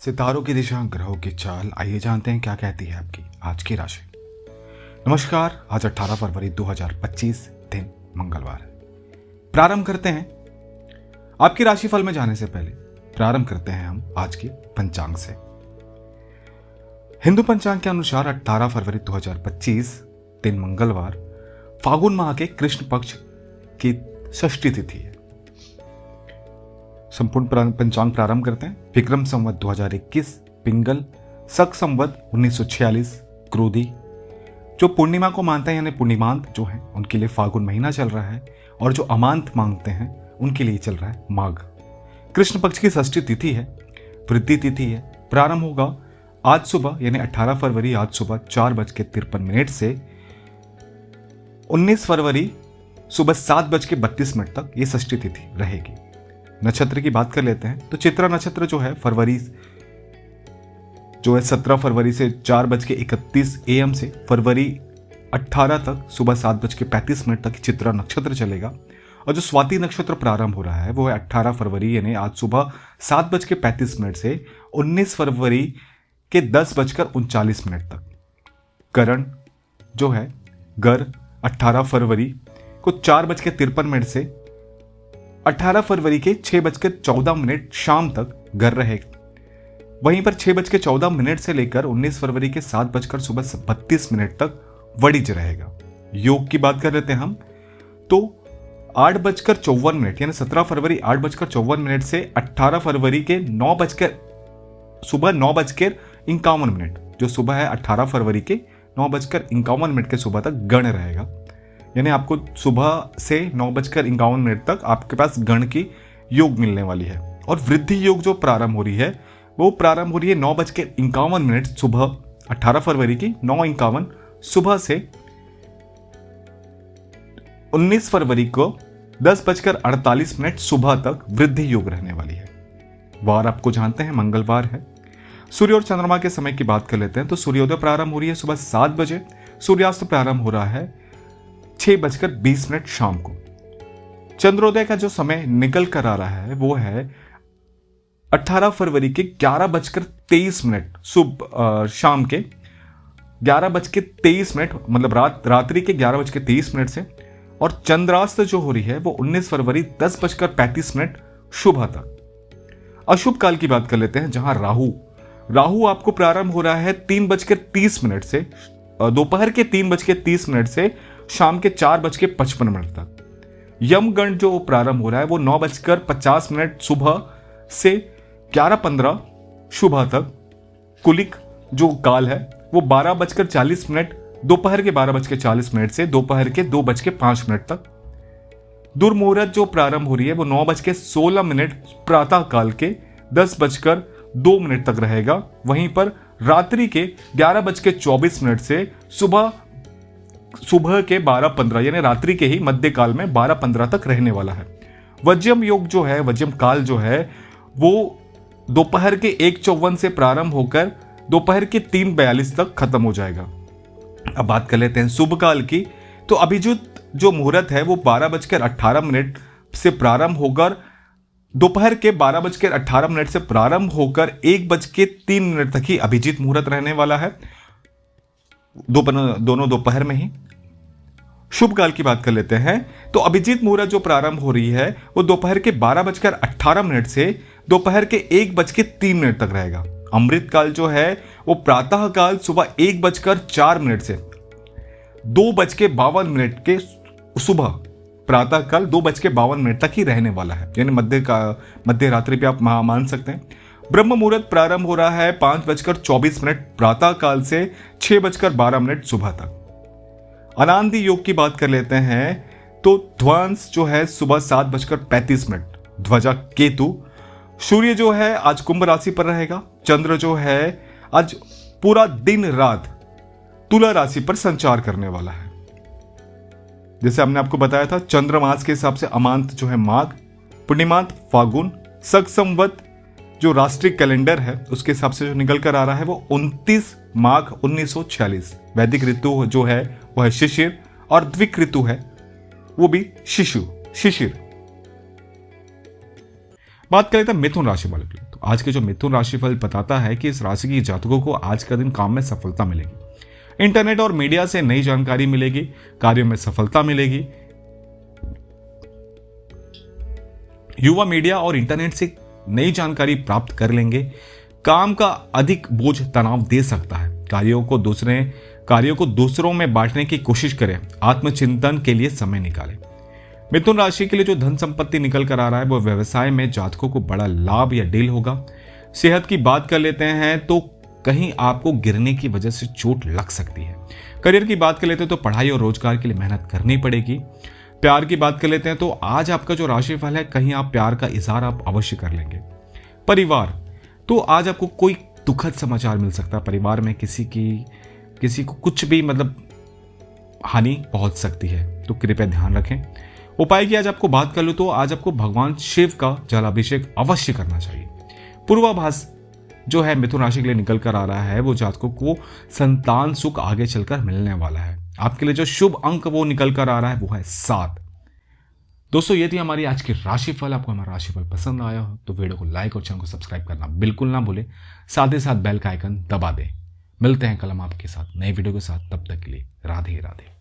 सितारों की दिशा, ग्रहों की चाल, आइए जानते हैं क्या कहती है आपकी आज की राशि। नमस्कार, आज 18 फरवरी 2025 दिन मंगलवार है। प्रारंभ करते हैं आपकी राशिफल में जाने से पहले प्रारंभ करते हैं हम आज की पंचांग से। हिंदू पंचांग के अनुसार 18 फरवरी 2025 दिन मंगलवार फागुन माह के कृष्ण पक्ष की षष्ठी तिथि है। संपूर्ण पंचांग प्रारंभ करते हैं। विक्रम संवत 2021 पिंगल शक संवत 1946 क्रोधी। जो पूर्णिमा को मानते हैं यानी पूर्णिमांत जो है उनके लिए फागुन महीना चल रहा है, और जो अमांत मांगते हैं उनके लिए चल रहा है माघ। कृष्ण पक्ष की षष्ठी तिथि है, वृद्धि तिथि है। प्रारंभ होगा आज सुबह यानी 18 फरवरी आज सुबह 4:53 से 19 फरवरी सुबह 7:32 तक ये षष्ठी तिथि रहेगी। नक्षत्र की बात कर लेते हैं तो चित्रा नक्षत्र जो है फरवरी जो है 17 फरवरी से 4:31 AM से फरवरी 18 तक सुबह 7:35 तक चित्रा नक्षत्र चलेगा। और जो स्वाति नक्षत्र प्रारंभ हो रहा है वो है 18 फरवरी यानी आज सुबह 7:35 से 19 फरवरी के 10:39 तक। करण जो है गर 18 फरवरी को 4:53 से 18 फरवरी के 6:14 शाम तक गर रहेगा। वहीं पर 6:14 से लेकर 19 फरवरी के 7:32 तक वणिज रहेगा। योग की बात कर लेते हैं हम तो 8:54 यानी 17 फरवरी 8:54 से 18 फरवरी के सुबह 9:51 जो सुबह है 18 फरवरी के 9:51 के सुबह तक गण रहेगा। यानी आपको सुबह से 9:51 तक आपके पास गण की योग मिलने वाली है। और वृद्धि योग जो प्रारंभ हो रही है वो प्रारंभ हो रही है 9:51 सुबह 18 फरवरी की 9:51 सुबह से 19 फरवरी को 10:48 सुबह तक वृद्धि योग रहने वाली है। वार आपको जानते हैं मंगलवार है। सूर्य और चंद्रमा के समय की बात कर लेते हैं तो सूर्योदय प्रारंभ हो रही है सुबह 7 बजे, सूर्यास्त प्रारंभ हो रहा है 6:20 शाम को। चंद्रोदय का जो समय निकल कर आ रहा है वो है 18 फरवरी के 11:23 शाम के 11:23 मतलब रात्रि के 11:23 से। और चंद्रास्त जो हो रही है वो 19 फरवरी 10:35 शुभ तक। अशुभ काल की बात कर लेते हैं जहां राहु आपको प्रारंभ हो रहा है 3:30 से दोपहर के 3:30 से शाम के 4:55 तक। यमगण जो प्रारंभ हो रहा है वो 9:50 सुबह से 11:15 शुभ तक। कुलिक जो काल है वो 12:40 दोपहर के 12:40 से दोपहर के 2:05 तक। दुर्मुहूर्त जो प्रारंभ हो रही है वो 9:16 प्रातः काल के 10:02 तक रहेगा। वहीं पर रात्रि के 11:24 से सुबह के 12:15 यानी रात्रि के ही मध्यकाल में 12:15 तक रहने वाला है। वज्रम योग जो है वज्रम काल जो है वो दोपहर के 1:54 से प्रारंभ होकर दोपहर के 3:42 तक खत्म हो जाएगा। अब बात कर लेते हैं शुभ काल की तो अभिजित जो मुहूर्त है वो 12:18 से प्रारंभ होकर दोपहर के 12:18 से प्रारंभ होकर 1:03 तक ही अभिजित मुहूर्त रहने वाला है, दोनों दोपहर में ही। शुभ काल की बात कर लेते हैं तो अभिजित मुहूर्त जो प्रारंभ हो रही है वो दोपहर के 12:18 से दोपहर के 1:03 तक रहेगा। अमृत काल जो है वो प्रातः काल सुबह 1:04 से 2:52 के सुबह प्रातः काल 2:52 तक ही रहने वाला है, यानी मध्य रात्रि पे आप मान सकते हैं। ब्रह्म मुहूर्त प्रारंभ हो रहा है 5:24 प्रातः काल से 6:12 सुबह तक। अनादि योग की बात कर लेते हैं तो ध्वंस जो है सुबह 7:35 ध्वजा केतु। सूर्य जो है आज कुंभ राशि पर रहेगा। चंद्र जो है आज पूरा दिन रात तुला राशि पर संचार करने वाला है। जैसे हमने आपको बताया था चंद्रमास के हिसाब से अमांत जो है माघ, पूर्णिमांत फागुन, शक संवत जो राष्ट्रीय कैलेंडर है उसके हिसाब से जो निकल कर आ रहा है वो 29 माघ 1946। वैदिक ऋतु जो है वो है शिशिर और द्विक ऋतु है वो भी शिशिर। बात करें तो मिथुन राशि वाले के लिए तो आज के जो मिथुन राशिफल बताता है कि इस राशि की जातकों को आज का दिन काम में सफलता मिलेगी, इंटरनेट और मीडिया से नई जानकारी मिलेगी, कार्यों में सफलता मिलेगी। युवा मीडिया और इंटरनेट से नई जानकारी प्राप्त कर लेंगे। काम का अधिक बोझ तनाव दे सकता है। कार्यों को दूसरों में बांटने की कोशिश करें। आत्मचिंतन के लिए समय निकालें। मिथुन राशि के लिए जो धन संपत्ति निकल कर आ रहा है वो व्यवसाय में जातकों को बड़ा लाभ या डील होगा। सेहत की बात कर लेते हैं तो कहीं आपको गिरने की वजह से चोट लग सकती है। करियर की बात कर लेते हैं तो पढ़ाई और रोजगार के लिए मेहनत करनी पड़ेगी। प्यार की बात कर लेते हैं तो आज आपका जो राशिफल है कहीं आप प्यार का इजहार आप अवश्य कर लेंगे। परिवार तो आज आपको कोई दुखद समाचार मिल सकता है। परिवार में किसी को कुछ भी हानि पहुंच सकती है, तो कृपया ध्यान रखें। उपाय की आज आपको बात कर लूं तो आज आपको भगवान शिव का जलाभिषेक अवश्य करना चाहिए। पूर्वाभास जो है मिथुन राशि के लिए निकल कर आ रहा है वो जातकों को संतान सुख आगे चलकर मिलने वाला है। आपके लिए जो शुभ अंक वो निकल कर आ रहा है वो है 7। दोस्तों ये थी हमारी आज की राशिफल। आपको हमारा राशिफल पसंद आया हो तो वीडियो को लाइक और चैनल को सब्सक्राइब करना बिल्कुल ना भूलें। साथ ही साथ बेल का आइकन दबा दें। मिलते हैं कल हम आपके साथ नए वीडियो के साथ। तब तक के लिए राधे राधे।